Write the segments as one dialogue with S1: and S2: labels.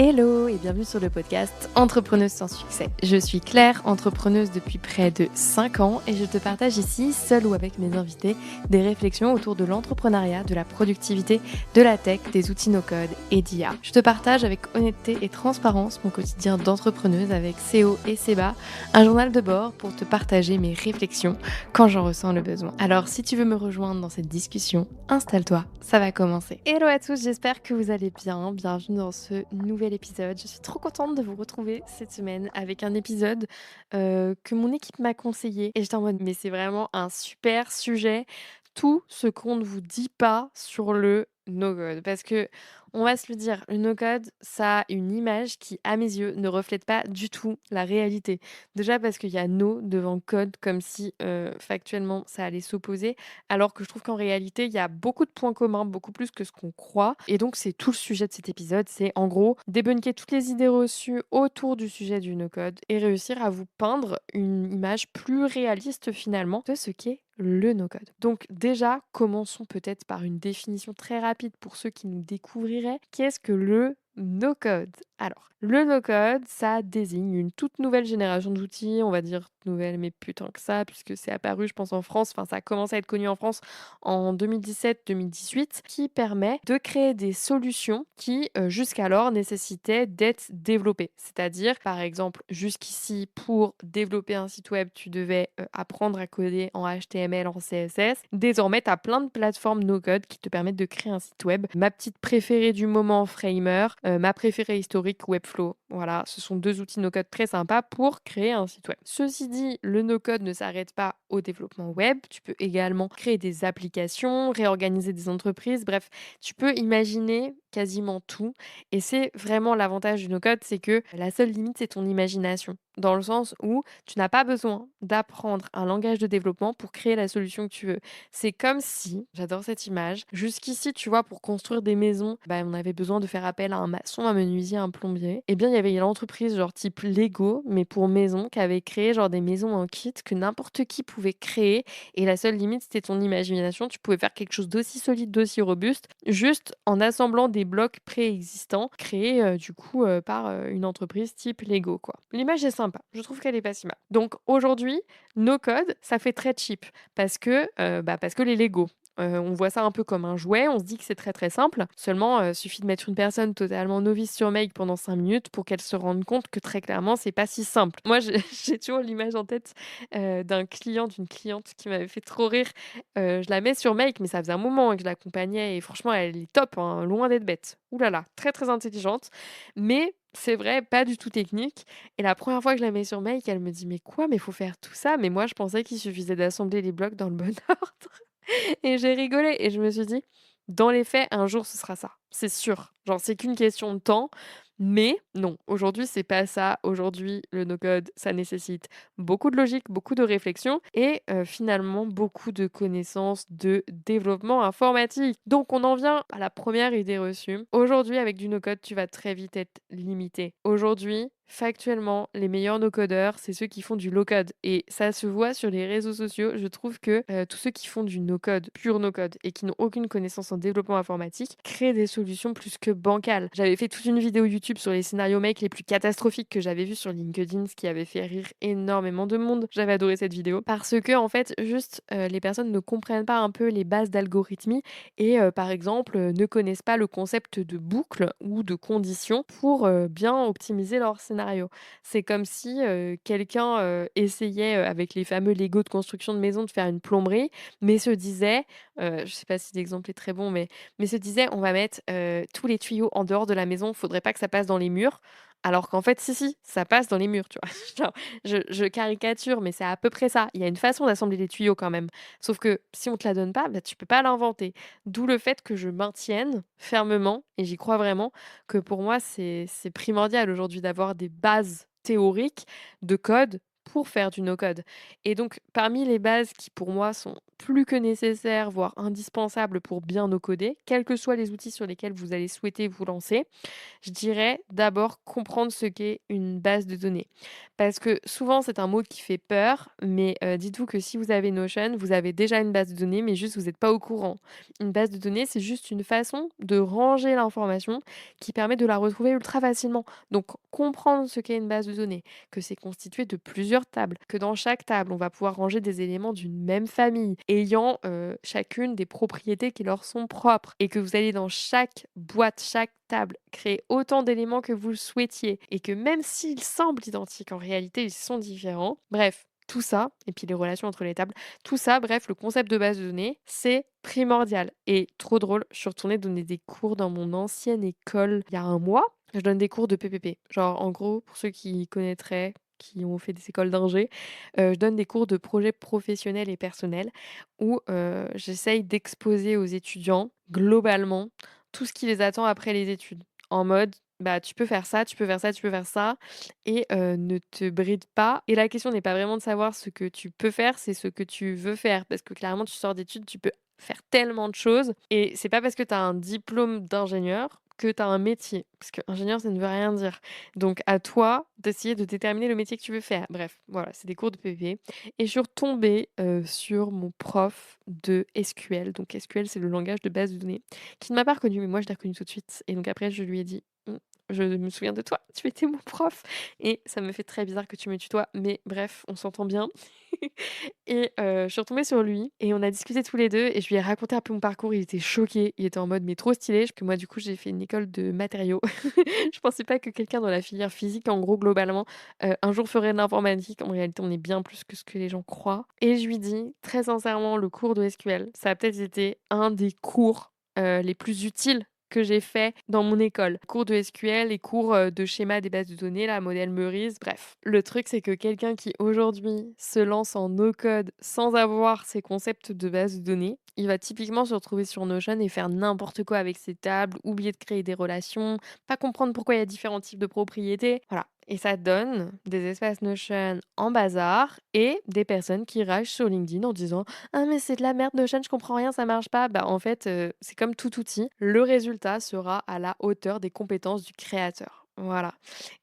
S1: Hello et bienvenue sur le podcast Entrepreneuse sans succès. Je suis Claire, entrepreneuse depuis près de 5 ans et je te partage ici, seule ou avec mes invités, des réflexions autour de l'entrepreneuriat, de la productivité, de la tech, des outils no-code et d'IA. Je te partage avec honnêteté et transparence mon quotidien d'entrepreneuse avec ses hauts et ses bas, un journal de bord pour te partager mes réflexions quand j'en ressens le besoin. Alors si tu veux me rejoindre dans cette discussion, installe-toi, ça va commencer. Hello à tous, j'espère que vous allez bien. Bienvenue dans ce nouvel épisode. Je suis trop contente de vous retrouver cette semaine avec un épisode que mon équipe m'a conseillé. Et j'étais en mode, mais c'est vraiment un super sujet. Tout ce qu'on ne vous dit pas sur le no-code. Parce que, on va se le dire, le no-code, ça a une image qui, à mes yeux, ne reflète pas du tout la réalité. Déjà parce qu'il y a no devant code, comme si factuellement ça allait s'opposer. Alors que je trouve qu'en réalité, il y a beaucoup de points communs, beaucoup plus que ce qu'on croit. Et donc, c'est tout le sujet de cet épisode. C'est en gros débunker toutes les idées reçues autour du sujet du no-code et réussir à vous peindre une image plus réaliste finalement de ce qu'est le no-code. Donc déjà, commençons peut-être par une définition très rapide pour ceux qui nous découvriraient. Qu'est-ce que le no-code? Alors, le no-code, ça désigne une toute nouvelle génération d'outils, on va dire nouvelle, mais plus tant que ça, puisque c'est apparu, je pense, en France, enfin, ça a commencé à être connu en France en 2017-2018, qui permet de créer des solutions qui, jusqu'alors, nécessitaient d'être développées. C'est-à-dire, par exemple, jusqu'ici, pour développer un site web, tu devais apprendre à coder en HTML, en CSS. Désormais, tu as plein de plateformes no-code qui te permettent de créer un site web. Ma petite préférée du moment, Framer, ma préférée historique, Webflow. Voilà, ce sont deux outils no-code très sympas pour créer un site web. Ceci dit, le no-code ne s'arrête pas au développement web. Tu peux également créer des applications, réorganiser des entreprises. Bref, tu peux imaginer quasiment tout. Et c'est vraiment l'avantage du no-code, c'est que la seule limite, c'est ton imagination. Dans le sens où tu n'as pas besoin d'apprendre un langage de développement pour créer la solution que tu veux. C'est comme si, j'adore cette image, jusqu'ici, tu vois, pour construire des maisons, on avait besoin de faire appel à un maçon, un menuisier, un plombier. Eh bien, il y avait une entreprise genre type Lego, mais pour maison, qui avait créé genre des maisons en kit que n'importe qui pouvait créer. Et la seule limite, c'était ton imagination. Tu pouvais faire quelque chose d'aussi solide, d'aussi robuste, juste en assemblant des blocs préexistants, créés par une entreprise type Lego, quoi. L'image est sympa. Je trouve qu'elle est pas si mal. Donc aujourd'hui, no code, ça fait très cheap parce que les Lego. On voit ça un peu comme un jouet, on se dit que c'est très, très simple. Seulement, suffit de mettre une personne totalement novice sur Make pendant 5 minutes pour qu'elle se rende compte que très clairement, c'est pas si simple. Moi, j'ai j'ai toujours l'image en tête, d'une cliente qui m'avait fait trop rire. Je la mets sur Make, mais ça faisait un moment, que je l'accompagnais et franchement, elle est top, hein, loin d'être bête. Ouh là là, très, très intelligente, mais c'est vrai, pas du tout technique. Et la première fois que je la mets sur Make, elle me dit: «Mais quoi? Mais faut faire tout ça?» Mais moi, je pensais qu'il suffisait d'assembler les blocs dans le bon ordre. Et j'ai rigolé et je me suis dit: «Dans les faits, un jour, ce sera ça, c'est sûr. Genre, c'est qu'une question de temps». Mais non, aujourd'hui, c'est pas ça. Aujourd'hui, le no-code, ça nécessite beaucoup de logique, beaucoup de réflexion et finalement beaucoup de connaissances de développement informatique. Donc on en vient à la première idée reçue. Aujourd'hui, avec du no-code, tu vas très vite être limité. Aujourd'hui, factuellement, les meilleurs no-codeurs, c'est ceux qui font du low-code et ça se voit sur les réseaux sociaux. Je trouve que, tous ceux qui font du no-code, pur no-code et qui n'ont aucune connaissance en développement informatique, créent des solutions plus que bancales. J'avais fait toute une vidéo YouTube sur les scénarios make les plus catastrophiques que j'avais vus sur LinkedIn, ce qui avait fait rire énormément de monde. J'avais adoré cette vidéo parce que en fait, juste, les personnes ne comprennent pas un peu les bases d'algorithmie et par exemple, ne connaissent pas le concept de boucle ou de condition pour, bien optimiser leur scénario. C'est comme si, quelqu'un, essayait, avec les fameux Lego de construction de maison de faire une plomberie, mais se disait, je sais pas si l'exemple est très bon, mais se disait: «On va mettre, tous les tuyaux en dehors de la maison, faudrait pas que ça passe dans les murs». Alors qu'en fait, si, ça passe dans les murs, tu vois? Genre, je caricature, mais c'est à peu près ça. Il y a une façon d'assembler les tuyaux quand même. Sauf que si on te la donne pas, tu peux pas l'inventer. D'où le fait que je maintienne fermement, et j'y crois vraiment, que pour moi, c'est primordial aujourd'hui d'avoir des bases théoriques de code pour faire du no-code. Et donc, parmi les bases qui, pour moi, sont plus que nécessaires, voire indispensables pour bien no-coder, quels que soient les outils sur lesquels vous allez souhaiter vous lancer, je dirais d'abord comprendre ce qu'est une base de données. Parce que souvent, c'est un mot qui fait peur, mais dites-vous que si vous avez Notion, vous avez déjà une base de données, mais juste vous n'êtes pas au courant. Une base de données, c'est juste une façon de ranger l'information qui permet de la retrouver ultra facilement. Donc, comprendre ce qu'est une base de données, que c'est constitué de plusieurs tables, que dans chaque table, on va pouvoir ranger des éléments d'une même famille, ayant chacune des propriétés qui leur sont propres, et que vous allez dans chaque boîte, chaque table, créer autant d'éléments que vous le souhaitiez, et que même s'ils semblent identiques, en réalité, ils sont différents. Bref, tout ça, et puis les relations entre les tables, tout ça, bref, le concept de base de données, c'est primordial. Et trop drôle, je suis retournée donner des cours dans mon ancienne école il y a un mois. Je donne des cours de PPP. Genre, en gros, pour ceux qui connaîtraient, qui ont fait des écoles d'ingé, je donne des cours de projets professionnels et personnels où j'essaye d'exposer aux étudiants, globalement, tout ce qui les attend après les études. En mode, bah, tu peux faire ça, tu peux faire ça, tu peux faire ça, et ne te bride pas. Et la question n'est pas vraiment de savoir ce que tu peux faire, c'est ce que tu veux faire. Parce que clairement, tu sors d'études, tu peux faire tellement de choses, et c'est pas parce que tu as un diplôme d'ingénieur que tu as un métier. Parce que ingénieur, ça ne veut rien dire. Donc à toi d'essayer de déterminer le métier que tu veux faire. Bref, voilà, c'est des cours de PV. Et je suis retombée, sur mon prof de SQL. Donc SQL, c'est le langage de base de données, qui ne m'a pas reconnue, mais moi je l'ai reconnu tout de suite. Et donc après, je lui ai dit: Je me souviens de toi, tu étais mon prof». Et ça me fait très bizarre que tu me tutoies, mais bref, on s'entend bien. Et je suis retombée sur lui et on a discuté tous les 2 et je lui ai raconté un peu mon parcours. Il était choqué, il était en mode: «Mais trop stylé», parce que moi, du coup, j'ai fait une école de matériaux. Je pensais pas que quelqu'un dans la filière physique, en gros, globalement, un jour ferait de l'informatique. En réalité, on est bien plus que ce que les gens croient. Et je lui dis très sincèrement, le cours de SQL, ça a peut-être été un des cours, les plus utiles que j'ai fait dans mon école. Cours de SQL et cours, de schéma des bases de données, là, modèle Meurice, bref. Le truc, c'est que quelqu'un qui aujourd'hui se lance en no code sans avoir ces concepts de base de données, il va typiquement se retrouver sur Notion et faire n'importe quoi avec ses tables, oublier de créer des relations, pas comprendre pourquoi il y a différents types de propriétés. Voilà. Et ça donne des espaces Notion en bazar et des personnes qui ragent sur LinkedIn en disant: «Ah mais c'est de la merde Notion, je comprends rien, ça marche pas». Bah, en fait, c'est comme tout outil, le résultat sera à la hauteur des compétences du créateur. Voilà.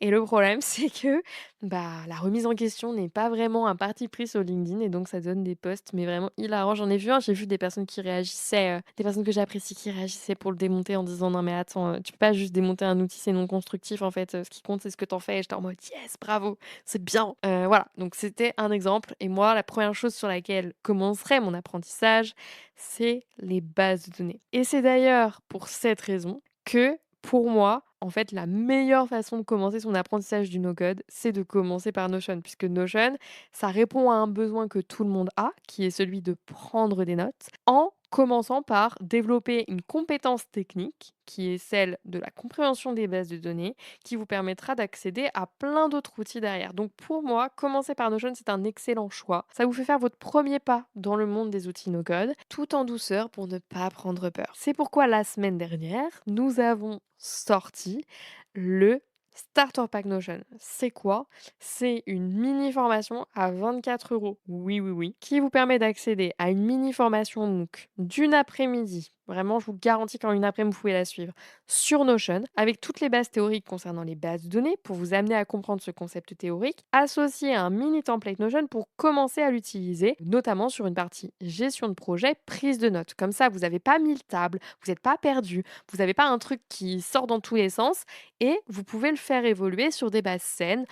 S1: Et le problème, c'est que, bah, la remise en question n'est pas vraiment un parti pris sur LinkedIn, et donc ça donne des posts, mais vraiment hilarants. J'en ai vu un, j'ai vu des personnes qui réagissaient, des personnes que j'apprécie qui réagissaient pour le démonter en disant: «Non mais attends, tu peux pas juste démonter un outil, c'est non constructif en fait, ce qui compte c'est ce que tu en fais». Et j'étais en mode: «Yes, bravo, c'est bien». Voilà, donc c'était un exemple, et moi la première chose sur laquelle commencerait mon apprentissage, c'est les bases de données. Et c'est d'ailleurs pour cette raison que, pour moi, en fait, la meilleure façon de commencer son apprentissage du no-code, c'est de commencer par Notion. Puisque Notion, ça répond à un besoin que tout le monde a, qui est celui de prendre des notes, en commençant par développer une compétence technique, qui est celle de la compréhension des bases de données, qui vous permettra d'accéder à plein d'autres outils derrière. Donc pour moi, commencer par Notion, c'est un excellent choix. Ça vous fait faire votre premier pas dans le monde des outils no-code, tout en douceur pour ne pas prendre peur. C'est pourquoi la semaine dernière, nous avons sorti le Starter Pack Notion. C'est quoi? C'est une mini formation à 24 €. Oui, oui, oui. Qui vous permet d'accéder à une mini formation MOOC d'une après-midi. Vraiment, je vous garantis qu'en une après-midi, vous pouvez la suivre sur Notion, avec toutes les bases théoriques concernant les bases de données pour vous amener à comprendre ce concept théorique, associé à un mini template Notion pour commencer à l'utiliser, notamment sur une partie gestion de projet, prise de notes. Comme ça, vous n'avez pas 1000 tables, vous n'êtes pas perdu, vous n'avez pas un truc qui sort dans tous les sens, et vous pouvez le faire évoluer sur des bases saines.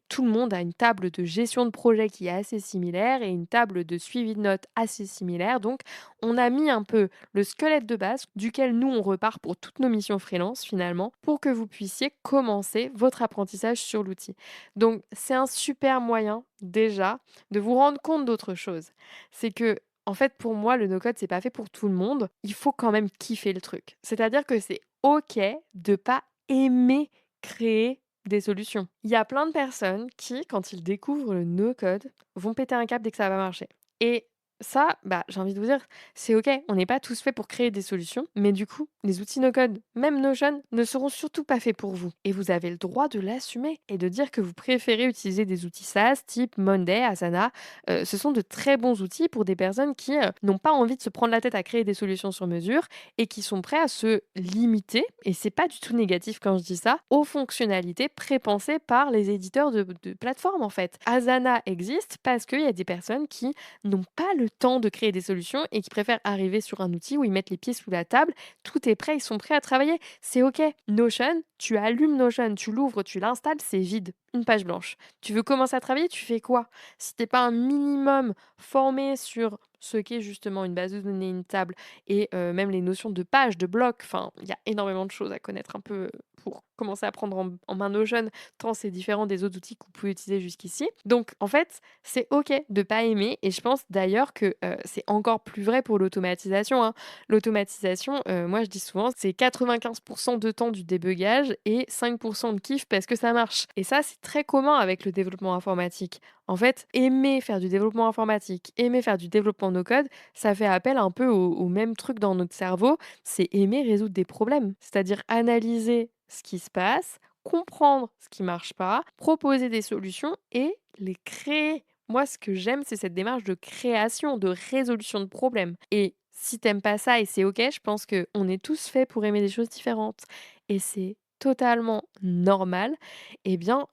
S1: Tout le monde a une table de gestion de projet qui est assez similaire et une table de suivi de notes assez similaire. Donc, on a mis un peu le squelette de base duquel nous, on repart pour toutes nos missions freelance finalement, pour que vous puissiez commencer votre apprentissage sur l'outil. Donc, c'est un super moyen déjà de vous rendre compte d'autre chose. C'est que, en fait, pour moi, le no-code, c'est pas fait pour tout le monde. Il faut quand même kiffer le truc. C'est-à-dire que c'est OK de pas aimer créer des solutions. Il y a plein de personnes qui, quand ils découvrent le no-code, vont péter un câble dès que ça va marcher. Et Ça, bah, j'ai envie de vous dire, c'est OK. On n'est pas tous faits pour créer des solutions, mais du coup, les outils no-code, même Notion, ne seront surtout pas faits pour vous. Et vous avez le droit de l'assumer et de dire que vous préférez utiliser des outils SaaS type Monday, Asana. Ce sont de très bons outils pour des personnes qui n'ont pas envie de se prendre la tête à créer des solutions sur mesure et qui sont prêts à se limiter, et c'est pas du tout négatif quand je dis ça, aux fonctionnalités prépensées par les éditeurs de plateformes en fait. Asana existe parce qu'il y a des personnes qui n'ont pas le temps de créer des solutions et qui préfèrent arriver sur un outil où ils mettent les pieds sous la table, tout est prêt, ils sont prêts à travailler. C'est OK. Notion, tu allumes Notion, tu l'ouvres, tu l'installes, c'est vide, une page blanche. Tu veux commencer à travailler, tu fais quoi? Si t'es pas un minimum formé sur ce qu'est justement une base de données, une table et même les notions de page, de bloc, enfin, il y a énormément de choses à connaître un peu, pour commencer à prendre en main Notion, tant c'est différent des autres outils que vous pouvez utiliser jusqu'ici. Donc en fait, c'est OK de pas aimer, et je pense d'ailleurs que, c'est encore plus vrai pour l'automatisation, hein. L'automatisation, moi je dis souvent, c'est 95 de temps du débugage et 5 de kiff parce que ça marche, et ça, c'est très commun avec le développement informatique. En fait, aimer faire du développement informatique, aimer faire du développement no code, ça fait appel un peu au même truc dans notre cerveau, c'est aimer résoudre des problèmes. C'est-à-dire analyser ce qui se passe, comprendre ce qui marche pas, proposer des solutions et les créer. Moi, ce que j'aime, c'est cette démarche de création, de résolution de problèmes. Et si t'aimes pas ça, et c'est OK, je pense qu'on est tous faits pour aimer des choses différentes et c'est totalement normal, eh bien,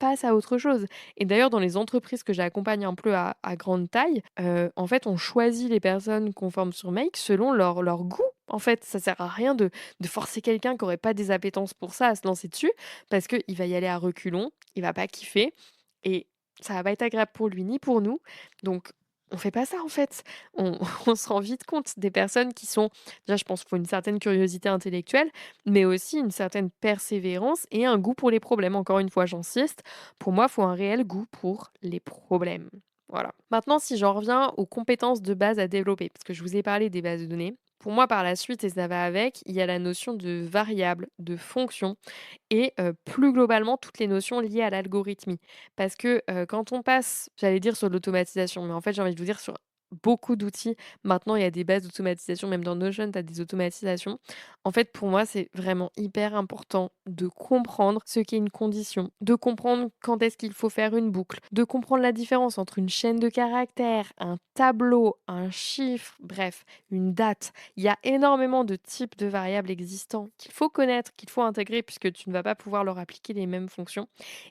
S1: passe à autre chose. Et d'ailleurs, dans les entreprises que j'accompagne un peu à grande taille, en fait, on choisit les personnes qu'on forme sur Make selon leur goût. En fait, ça sert à rien de forcer quelqu'un qui aurait pas des appétences pour ça à se lancer dessus, parce qu'il va y aller à reculons, il va pas kiffer et ça va pas être agréable pour lui ni pour nous. Donc on fait pas ça en fait. On on se rend vite compte des personnes qui sont déjà, je pense qu'il faut une certaine curiosité intellectuelle, mais aussi une certaine persévérance et un goût pour les problèmes. Encore une fois, j'insiste, pour moi, il faut un réel goût pour les problèmes. Voilà. Maintenant, si j'en reviens aux compétences de base à développer, parce que je vous ai parlé des bases de données, pour moi, par la suite, et ça va avec, il y a la notion de variable, de fonction et plus globalement toutes les notions liées à l'algorithmie. Parce que, quand on passe, j'allais dire sur l'automatisation, mais en fait, j'ai envie de vous dire sur beaucoup d'outils. Maintenant, il y a des bases d'automatisation, même dans Notion, tu as des automatisations. En fait, pour moi, c'est vraiment hyper important de comprendre ce qu'est une condition, de comprendre quand est-ce qu'il faut faire une boucle, de comprendre la différence entre une chaîne de caractères, un tableau, un chiffre, bref, une date. Il y a énormément de types de variables existants qu'il faut connaître, qu'il faut intégrer puisque tu ne vas pas pouvoir leur appliquer les mêmes fonctions.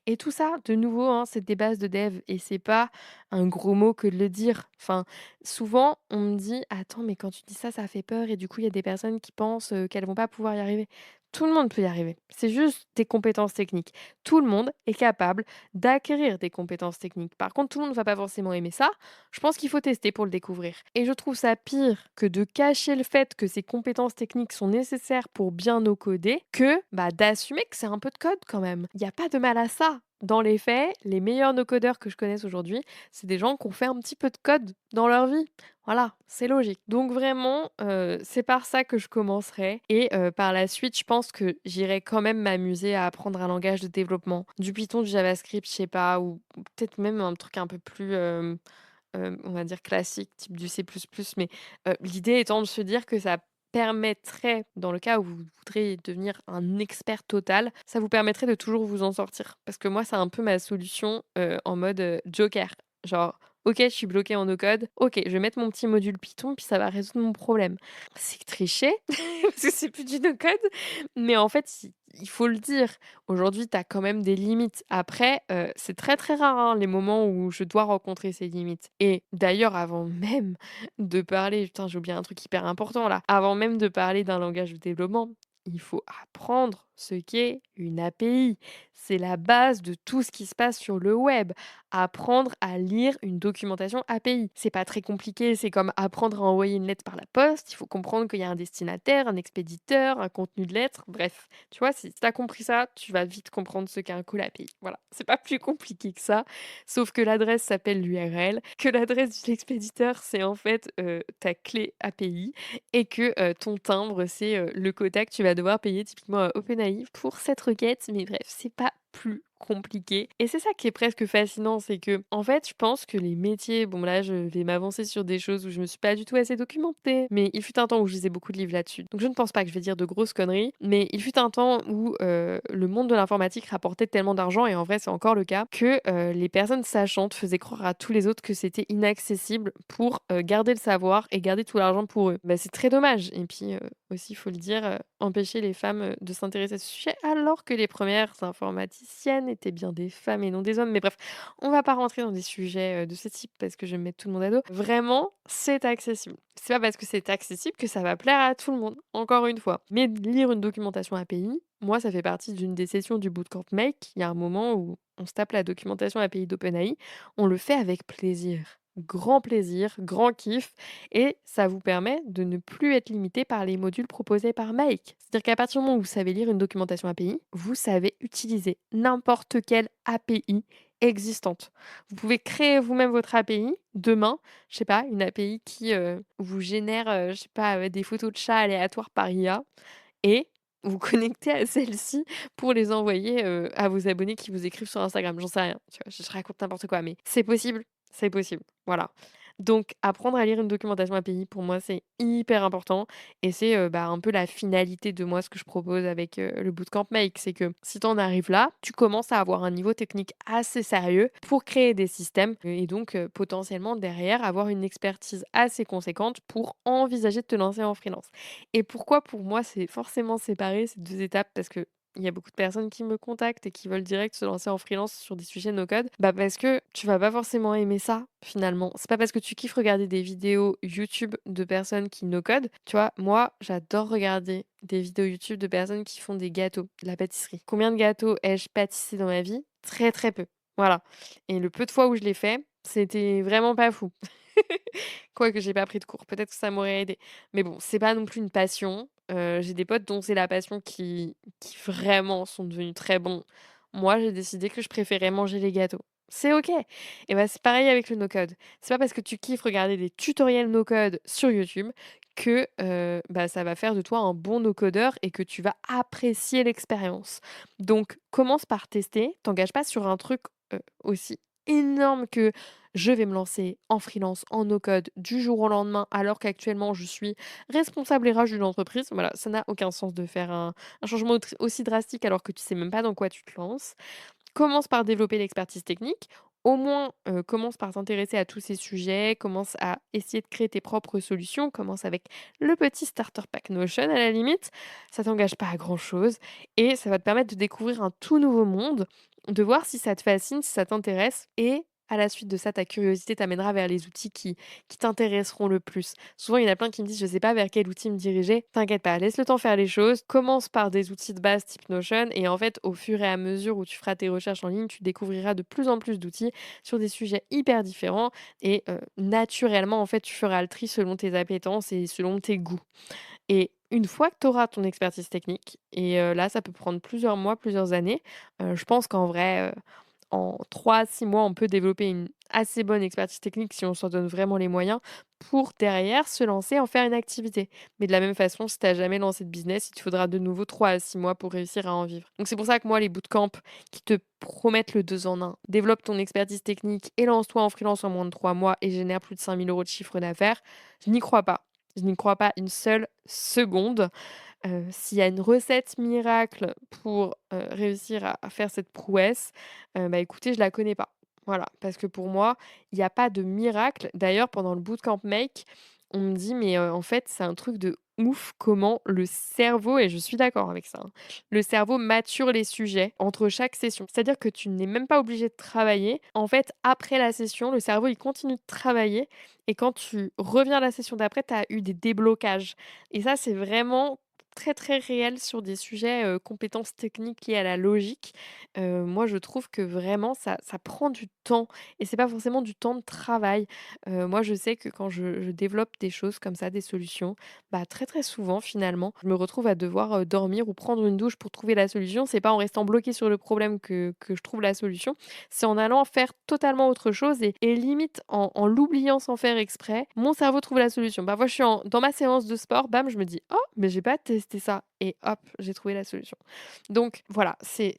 S1: Et tout ça, de nouveau, hein, c'est des bases de dev et c'est pas un gros mot que de le dire. Enfin, souvent, on me dit: «Attends, mais quand tu dis ça, ça fait peur et du coup, il y a des personnes qui pensent, qu'elles vont pas pouvoir y arriver». Tout le monde peut y arriver. C'est juste des compétences techniques. Tout le monde est capable d'acquérir des compétences techniques. Par contre, tout le monde ne va pas forcément aimer ça. Je pense qu'il faut tester pour le découvrir. Et je trouve ça pire que de cacher le fait que ces compétences techniques sont nécessaires pour bien no coder que bah, d'assumer que c'est un peu de code quand même. Il n'y a pas de mal à ça. Dans les faits, les meilleurs no-codeurs que je connaisse aujourd'hui, c'est des gens qui ont fait un petit peu de code dans leur vie. Voilà, c'est logique. Donc vraiment, c'est par ça que je commencerai et par la suite, je pense que j'irai quand même m'amuser à apprendre un langage de développement. Du Python, du JavaScript, je sais pas, ou peut-être même un truc un peu plus, on va dire classique, type du C++, mais l'idée étant de se dire que ça permettrait, dans le cas où vous voudriez devenir un expert total, ça vous permettrait de toujours vous en sortir. Parce que moi, c'est un peu ma solution, en mode, joker. Genre: «OK, je suis bloquée en no code. OK, je vais mettre mon petit module Python, puis ça va résoudre mon problème». C'est tricher, parce que c'est plus du no code, mais en fait, il faut le dire. Aujourd'hui, tu as quand même des limites. Après, c'est très, très rare, hein, les moments où je dois rencontrer ces limites. Et d'ailleurs, avant même de parler putain, j'ai oublié un truc hyper important là. Avant même de parler d'un langage de développement, il faut apprendre ce qu'est une API. C'est la base de tout ce qui se passe sur le web. Apprendre à lire une documentation API. C'est pas très compliqué, c'est comme apprendre à envoyer une lettre par la poste. Il faut comprendre qu'il y a un destinataire, un expéditeur, un contenu de lettre, bref. Tu vois, si tu as compris ça, tu vas vite comprendre ce qu'est un call API. Voilà, c'est pas plus compliqué que ça, sauf que l'adresse s'appelle l'URL, que l'adresse de l'expéditeur, c'est en fait, ta clé API et que, ton timbre, c'est, le quota que tu vas devoir payer typiquement à OpenAI pour cette requête. Mais bref, c'est pas plus compliqué et c'est ça qui est presque fascinant, c'est que en fait, je pense que les métiers bon là, je vais m'avancer sur des choses où je me suis pas du tout assez documentée, mais il fut un temps où je lisais beaucoup de livres là-dessus. Donc je ne pense pas que je vais dire de grosses conneries, mais il fut un temps où, le monde de l'informatique rapportait tellement d'argent et en vrai, c'est encore le cas, que, les personnes sachantes faisaient croire à tous les autres que c'était inaccessible pour, garder le savoir et garder tout l'argent pour eux. Bah, c'est très dommage et puis, aussi, il faut le dire, empêcher les femmes, de s'intéresser à ce sujet alors que les premières informaticiennes étaient bien des femmes et non des hommes. Mais bref, on va pas rentrer dans des sujets, de ce type parce que je vais mettre tout le monde à dos. Vraiment, c'est accessible. C'est pas parce que c'est accessible que ça va plaire à tout le monde, encore une fois. Mais lire une documentation API, moi, ça fait partie d'une des sessions du bootcamp Make. Il y a un moment où on se tape la documentation API d'OpenAI, on le fait avec plaisir, grand kiff et ça vous permet de ne plus être limité par les modules proposés par Make. C'est-à-dire qu'à partir du moment où vous savez lire une documentation API, vous savez utiliser n'importe quelle API existante. Vous pouvez créer vous-même votre API demain, je sais pas, une API qui, vous génère, je sais pas, des photos de chats aléatoires par IA et vous connectez à celle-ci pour les envoyer, à vos abonnés qui vous écrivent sur Instagram. J'en sais rien, tu vois? Je raconte n'importe quoi, mais c'est possible, voilà. Donc apprendre à lire une documentation API, pour moi, c'est hyper important et c'est, bah, un peu la finalité de moi, ce que je propose avec, le bootcamp Make. C'est que si tu en arrives là, tu commences à avoir un niveau technique assez sérieux pour créer des systèmes et donc, potentiellement derrière avoir une expertise assez conséquente pour envisager de te lancer en freelance. Et pourquoi pour moi c'est forcément séparé ces 2 étapes? Parce qu'il y a beaucoup de personnes qui me contactent et qui veulent direct se lancer en freelance sur des sujets no code. Bah, parce que tu vas pas forcément aimer ça, finalement. C'est pas parce que tu kiffes regarder des vidéos YouTube de personnes qui no code. Tu vois, moi, j'adore regarder des vidéos YouTube de personnes qui font des gâteaux, de la pâtisserie. Combien de gâteaux ai-je pâtissé dans ma vie? Très, très peu. Voilà. Et le peu de fois où je l'ai fait, c'était vraiment pas fou. Quoique j'ai pas pris de cours, peut-être que ça m'aurait aidé. Mais bon, c'est pas non plus une passion. J'ai des potes dont c'est la passion qui vraiment sont devenus très bons. Moi, j'ai décidé que je préférais manger les gâteaux. C'est OK. Et bah, c'est pareil avec le no-code. C'est pas parce que tu kiffes regarder des tutoriels no-code sur YouTube que, bah, ça va faire de toi un bon no-codeur et que tu vas apprécier l'expérience. Donc commence par tester, t'engage pas sur un truc, aussi énorme que je vais me lancer en freelance, en no-code du jour au lendemain, alors qu'actuellement je suis responsable RH d'une entreprise. Voilà, ça n'a aucun sens de faire un changement aussi drastique alors que tu sais même pas dans quoi tu te lances. Commence par développer l'expertise technique. Au moins, commence par t'intéresser à tous ces sujets, commence à essayer de créer tes propres solutions, commence avec le petit starter pack Notion à la limite. Ça t'engage pas à grand chose et ça va te permettre de découvrir un tout nouveau monde, de voir si ça te fascine, si ça t'intéresse et à la suite de ça, ta curiosité t'amènera vers les outils qui t'intéresseront le plus. Souvent, il y en a plein qui me disent: «Je sais pas vers quel outil me diriger». T'inquiète pas, laisse le temps faire les choses. Commence par des outils de base type Notion et en fait, au fur et à mesure où tu feras tes recherches en ligne, tu découvriras de plus en plus d'outils sur des sujets hyper différents et naturellement, en fait, tu feras le tri selon tes appétences et selon tes goûts. Et une fois que tu auras ton expertise technique et là, ça peut prendre plusieurs mois, plusieurs années, je pense qu'en vrai, en 3 à 6 mois, on peut développer une assez bonne expertise technique si on s'en donne vraiment les moyens pour derrière se lancer, en faire une activité. Mais de la même façon, si tu as jamais lancé de business, il te faudra de nouveau 3 à 6 mois pour réussir à en vivre. Donc c'est pour ça que moi, les bootcamps qui te promettent le 2 en un, développe ton expertise technique et lance-toi en freelance en moins de 3 mois et génère plus de 5 000 € de chiffre d'affaires, je n'y crois pas. Je n'y crois pas une seule seconde. S'il y a une recette miracle pour, réussir à faire cette prouesse, bah, écoutez, je la connais pas. Voilà, parce que pour moi, il y a pas de miracle. D'ailleurs, pendant le bootcamp Make, on me dit: «Mais, en fait, c'est un truc de ouf comment le cerveau» et je suis d'accord avec ça, hein, le cerveau mature les sujets entre chaque session. C'est-à-dire que tu n'es même pas obligé de travailler. En fait, après la session, le cerveau, il continue de travailler et quand tu reviens à la session d'après, tu as eu des déblocages et ça, c'est vraiment très, très réel sur des sujets, compétences techniques liées à la logique. Moi, je trouve que vraiment ça prend du temps et c'est pas forcément du temps de travail. Moi, je sais que quand je développe des choses comme ça, des solutions, bah, très, très souvent, finalement, je me retrouve à devoir, dormir ou prendre une douche pour trouver la solution. C'est pas en restant bloquée sur le problème que je trouve la solution, c'est en allant faire totalement autre chose et limite en l'oubliant sans faire exprès, mon cerveau trouve la solution. Parfois, je suis dans ma séance de sport, bam, je me dis: «Oh, mais j'ai pas testé ça» et hop, j'ai trouvé la solution. Donc voilà, c'est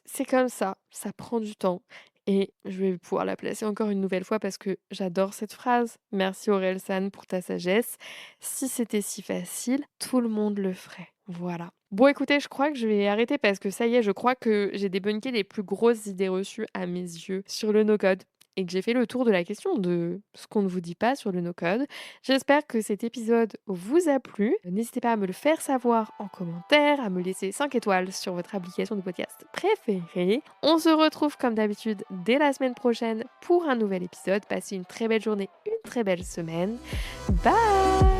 S1: c'est comme ça prend du temps et je vais pouvoir la placer encore une nouvelle fois parce que j'adore cette phrase. Merci San pour ta sagesse. Si c'était si facile, tout le monde le ferait. Voilà. Bon écoutez, je crois que je vais arrêter parce que ça y est, je crois que j'ai débunké les plus grosses idées reçues à mes yeux sur le no-code et que j'ai fait le tour de la question de ce qu'on ne vous dit pas sur le no-code. J'espère que cet épisode vous a plu. N'hésitez pas à me le faire savoir en commentaire, à me laisser 5 étoiles sur votre application de podcast préférée. On se retrouve comme d'habitude dès la semaine prochaine pour un nouvel épisode. Passez une très belle journée, une très belle semaine. Bye!